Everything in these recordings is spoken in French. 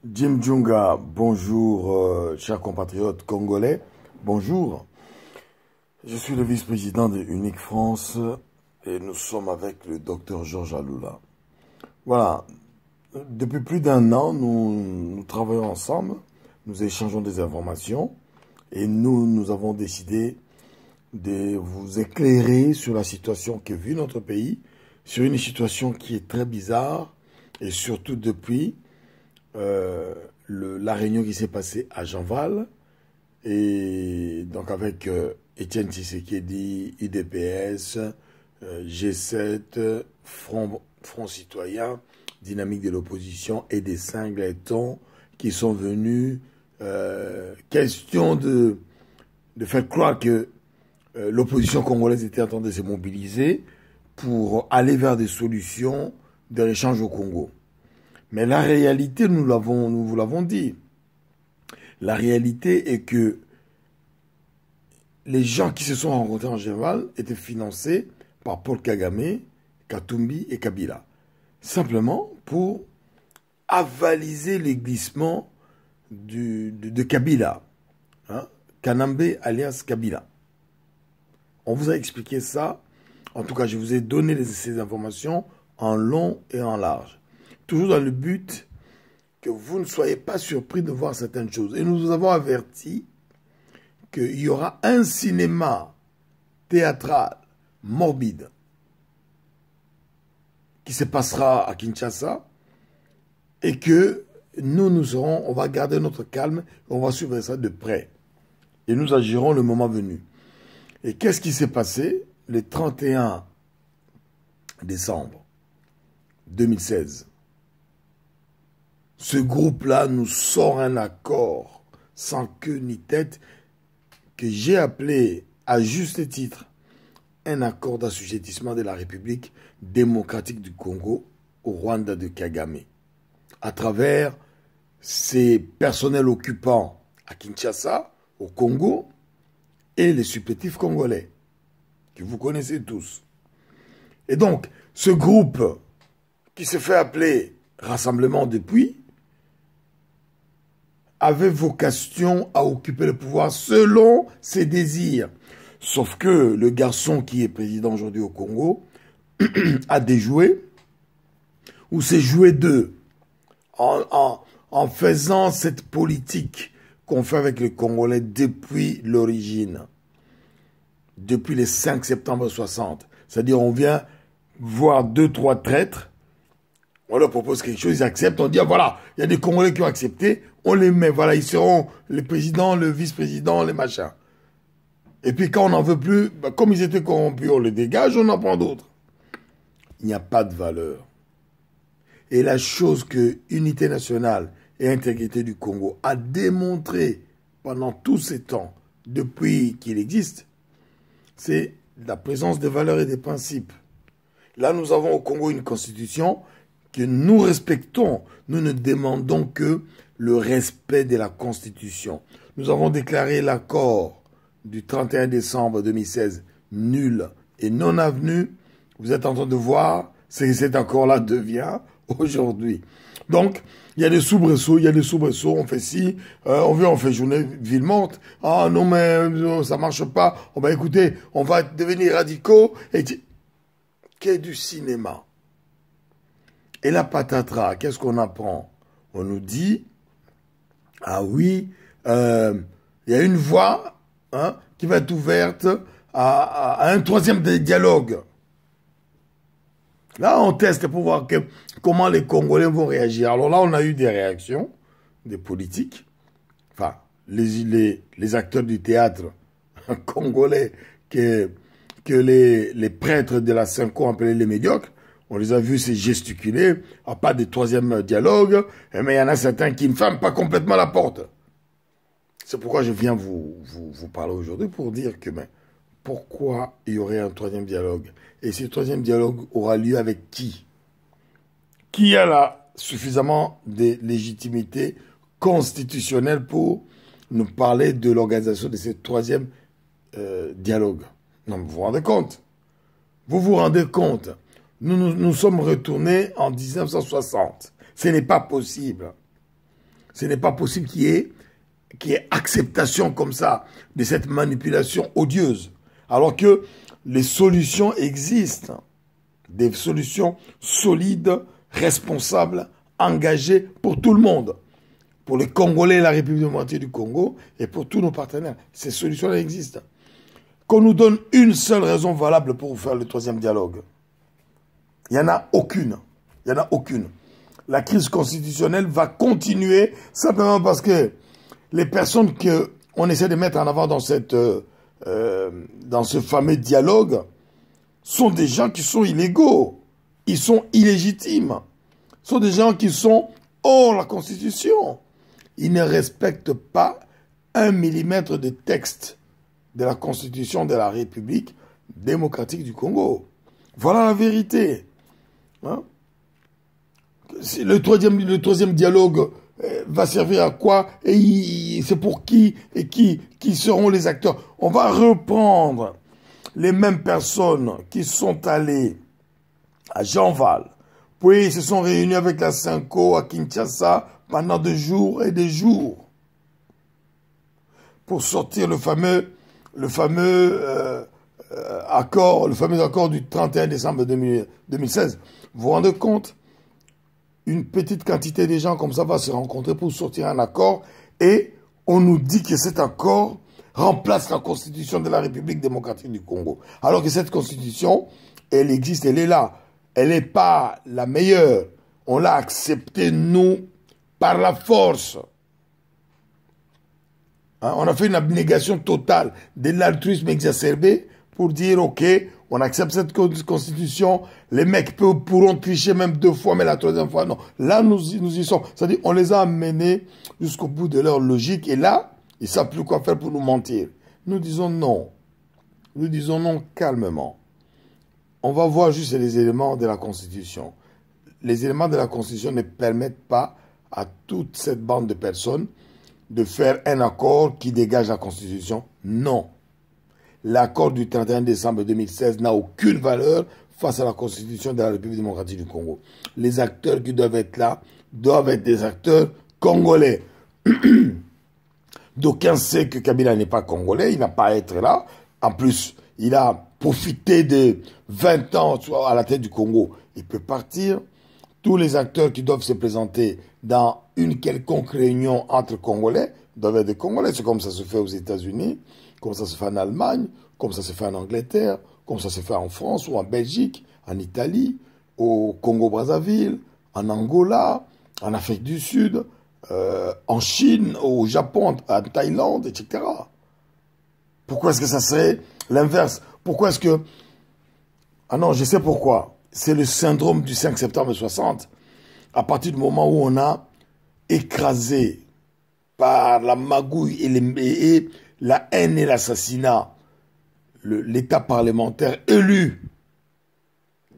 Jim Djunga, bonjour, chers compatriotes congolais, bonjour. Je suis le vice-président de Unique France et nous sommes avec le docteur Georges Aloula. Voilà, depuis plus d'un an, nous travaillons ensemble, nous échangeons des informations et nous avons décidé de vous éclairer sur la situation que vit notre pays, sur une situation qui est très bizarre et surtout depuis la réunion qui s'est passée à Jean-Val, et donc avec Étienne Tshisekedi, UDPS, G7, Front Citoyen, Dynamique de l'opposition et des Singletons qui sont venus. Question de faire croire que l'opposition congolaise était en train de se mobiliser pour aller vers des solutions de l'échange au Congo. Mais la réalité, nous vous l'avons dit, la réalité est que les gens qui se sont rencontrés en Jean-Val étaient financés par Paul Kagame, Katumbi et Kabila. Simplement pour avaliser les glissements de Kabila. Hein, Kanambe alias Kabila. On vous a expliqué ça. En tout cas, je vous ai donné ces informations en long et en large. Toujours dans le but que vous ne soyez pas surpris de voir certaines choses. Et nous vous avons averti qu'il y aura un cinéma théâtral morbide qui se passera à Kinshasa et que on va garder notre calme et on va suivre ça de près. Et nous agirons le moment venu. Et qu'est-ce qui s'est passé le 31 décembre 2016? Ce groupe-là nous sort un accord sans queue ni tête que j'ai appelé à juste titre un accord d'assujettissement de la République démocratique du Congo au Rwanda de Kagame, à travers ses personnels occupants à Kinshasa, au Congo, et les supplétifs congolais, que vous connaissez tous. Et donc, ce groupe qui se fait appeler Rassemblement depuis, avait vocation à occuper le pouvoir selon ses désirs. Sauf que le garçon qui est président aujourd'hui au Congo a déjoué, ou s'est joué d'eux, en faisant cette politique qu'on fait avec les Congolais depuis l'origine, depuis les 5 septembre 60. C'est-à-dire on vient voir 2-3 traîtres, on leur propose quelque chose, ils acceptent, on dit, ah, voilà, il y a des Congolais qui ont accepté, on les met, voilà, ils seront le président, le vice-président, les machins. Et puis quand on n'en veut plus, bah, comme ils étaient corrompus, on les dégage, on en prend d'autres. Il n'y a pas de valeur. Et la chose que Unité nationale et Intégrité du Congo a démontré pendant tous ces temps, depuis qu'il existe, c'est la présence des valeurs et des principes. Là, nous avons au Congo une constitution que nous respectons. Nous ne demandons que le respect de la Constitution. Nous avons déclaré l'accord du 31 décembre 2016 nul et non avenu. Vous êtes en train de voir ce que cet accord-là devient aujourd'hui. Donc, il y a des soubresauts, on fait ci, on fait journée ville morte. Ah non, mais ça marche pas. On va écouter, on va devenir radicaux. Et qu'est du cinéma? Et la patatras, qu'est-ce qu'on apprend? On nous dit, ah oui, il y a une voie qui va être ouverte à un troisième dialogue. Là, on teste pour voir comment les Congolais vont réagir. Alors là, on a eu des réactions des politiques, enfin, les acteurs du théâtre congolais que les prêtres de la Cinco appelaient les médiocres. On les a vus se gesticuler, à pas de troisième dialogue, mais il y en a certains qui ne ferment pas complètement la porte. C'est pourquoi je viens vous parler aujourd'hui pour dire que pourquoi il y aurait un troisième dialogue? Et ce troisième dialogue aura lieu avec qui? Qui a là suffisamment de légitimité constitutionnelle pour nous parler de l'organisation de ce troisième dialogue? Non, vous vous rendez compte? Vous vous rendez compte? Nous sommes retournés en 1960. Ce n'est pas possible. Ce n'est pas possible qu'il y ait acceptation comme ça de cette manipulation odieuse. Alors que les solutions existent. Des solutions solides, responsables, engagées pour tout le monde. Pour les Congolais et la République démocratique du Congo et pour tous nos partenaires. Ces solutions existent. Qu'on nous donne une seule raison valable pour faire le troisième dialogue. Il n'y en a aucune. Il n'y en a aucune. La crise constitutionnelle va continuer simplement parce que les personnes qu'on essaie de mettre en avant dans ce fameux dialogue sont des gens qui sont illégaux. Ils sont illégitimes. Ce sont des gens qui sont hors la Constitution. Ils ne respectent pas 1 millimètre de texte de la Constitution de la République démocratique du Congo. Voilà la vérité. Hein? Le troisième dialogue va servir à quoi? Et c'est pour qui? Et qui seront les acteurs? On va reprendre les mêmes personnes qui sont allées à Jean-Val, puis ils se sont réunis avec la Cinco à Kinshasa pendant des jours et des jours pour sortir le fameux accord du 31 décembre 2016. Vous vous rendez compte? Une petite quantité de gens comme ça va se rencontrer pour sortir un accord et on nous dit que cet accord remplace la constitution de la République démocratique du Congo. Alors que cette constitution, elle existe, elle est là. Elle n'est pas la meilleure. On l'a acceptée, nous, par la force. Hein, on a fait une abnégation totale de l'altruisme exacerbé pour dire, OK, on accepte cette constitution, les mecs pourront tricher même 2 fois, mais la 3e fois, non. Là, nous y sommes. C'est-à-dire, on les a amenés jusqu'au bout de leur logique, et là, ils ne savent plus quoi faire pour nous mentir. Nous disons non. Nous disons non calmement. On va voir juste les éléments de la Constitution. Les éléments de la Constitution ne permettent pas à toute cette bande de personnes de faire un accord qui dégage la Constitution. Non. L'accord du 31 décembre 2016 n'a aucune valeur face à la Constitution de la République démocratique du Congo. Les acteurs qui doivent être là doivent être des acteurs congolais. D'aucuns savent que Kabila n'est pas congolais, il n'a pas à être là. En plus, il a profité de 20 ans à la tête du Congo. Il peut partir. Tous les acteurs qui doivent se présenter dans une quelconque réunion entre Congolais doivent être des Congolais. C'est comme ça se fait aux États-Unis, comme ça se fait en Allemagne, comme ça se fait en Angleterre, comme ça se fait en France ou en Belgique, en Italie, au Congo-Brazzaville, en Angola, en Afrique du Sud, en Chine, au Japon, en Thaïlande, etc. Pourquoi est-ce que ça serait l'inverse? Pourquoi est-ce que... Ah non, je sais pourquoi. C'est le syndrome du 5 septembre 60. À partir du moment où on a écrasé par la magouille et la haine et l'assassinat l'État parlementaire élu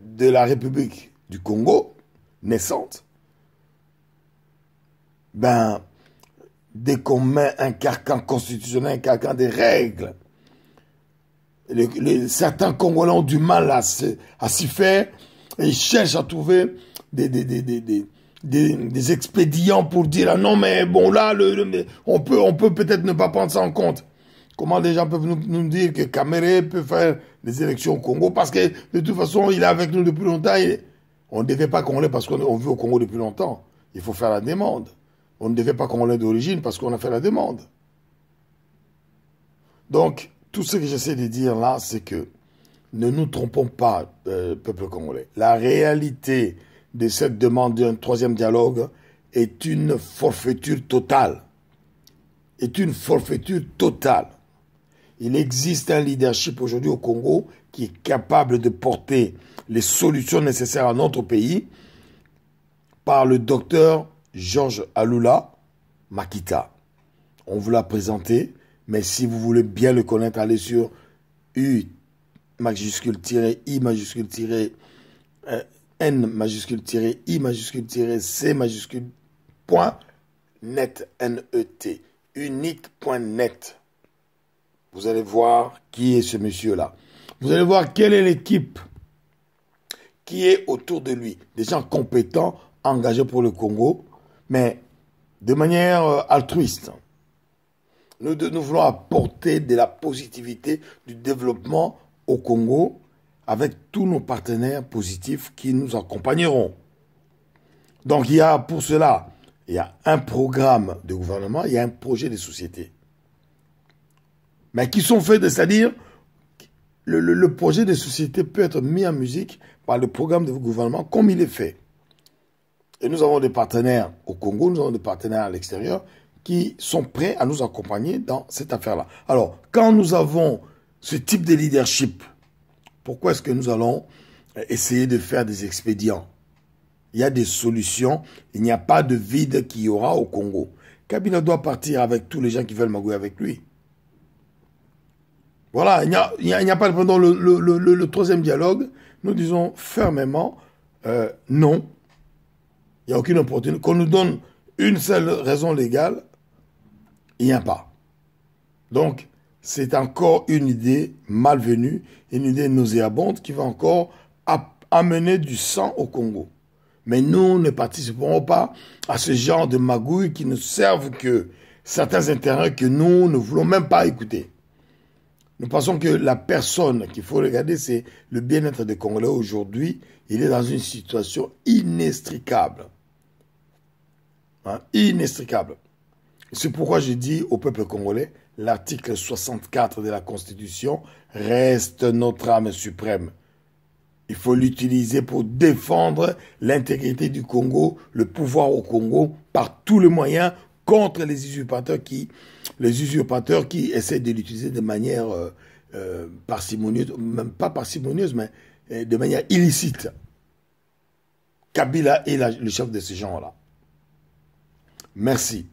de la République du Congo, naissante, ben, dès qu'on met un carcan constitutionnel, un carcan des règles, certains Congolais ont du mal à s'y faire et ils cherchent à trouver des expédients pour dire ah non mais bon là on peut peut-être ne pas prendre ça en compte. Comment des gens peuvent nous dire que Kamere peut faire des élections au Congo parce que de toute façon il est avec nous depuis longtemps. On ne devait pas Congolais parce qu'on vit au Congo depuis longtemps. Il faut faire la demande. On ne devait pas Congolais d'origine parce qu'on a fait la demande. Donc tout ce que j'essaie de dire là, c'est que ne nous trompons pas, peuple congolais. La réalité de cette demande d'un troisième dialogue est une forfaiture totale. Est une forfaiture totale. Il existe un leadership aujourd'hui au Congo qui est capable de porter les solutions nécessaires à notre pays par le docteur Georges Alula Makita. On vous l'a présenté. Mais si vous voulez bien le connaître, allez sur U majuscule I majuscule N majuscule I majuscule C majuscule .net N-E-T unique.net. Vous allez voir qui est ce monsieur-là. Vous allez voir quelle est l'équipe qui est autour de lui. Des gens compétents, engagés pour le Congo, mais de manière altruiste. Nous voulons apporter de la positivité, du développement au Congo avec tous nos partenaires positifs qui nous accompagneront. Donc il y a pour cela, il y a un programme de gouvernement, il y a un projet de société. Mais qui sont faits, c'est-à-dire le projet de société peut être mis en musique par le programme de gouvernement comme il est fait. Et nous avons des partenaires au Congo, nous avons des partenaires à l'extérieur qui sont prêts à nous accompagner dans cette affaire-là. Alors, quand nous avons ce type de leadership, pourquoi est-ce que nous allons essayer de faire des expédients? Il y a des solutions, il n'y a pas de vide qu'il y aura au Congo. Kabila doit partir avec tous les gens qui veulent magouiller avec lui. Voilà, il n'y a pas de... Pendant le troisième dialogue, nous disons fermement non. Il n'y a aucune opportunité. Qu'on nous donne une seule raison légale, il n'y a pas. Donc, c'est encore une idée malvenue, une idée nauséabonde qui va encore amener du sang au Congo. Mais nous ne participerons pas à ce genre de magouilles qui ne servent que certains intérêts que nous ne voulons même pas écouter. Nous pensons que la personne qu'il faut regarder, c'est le bien-être des Congolais aujourd'hui. Il est dans une situation inextricable. Hein, inextricable. C'est pourquoi je dis au peuple congolais, l'article 64 de la Constitution reste notre âme suprême. Il faut l'utiliser pour défendre l'intégrité du Congo, le pouvoir au Congo, par tous les moyens, contre les usurpateurs qui essaient de l'utiliser de manière parcimonieuse, même pas parcimonieuse, mais de manière illicite. Kabila est le chef de ces gens-là. Merci.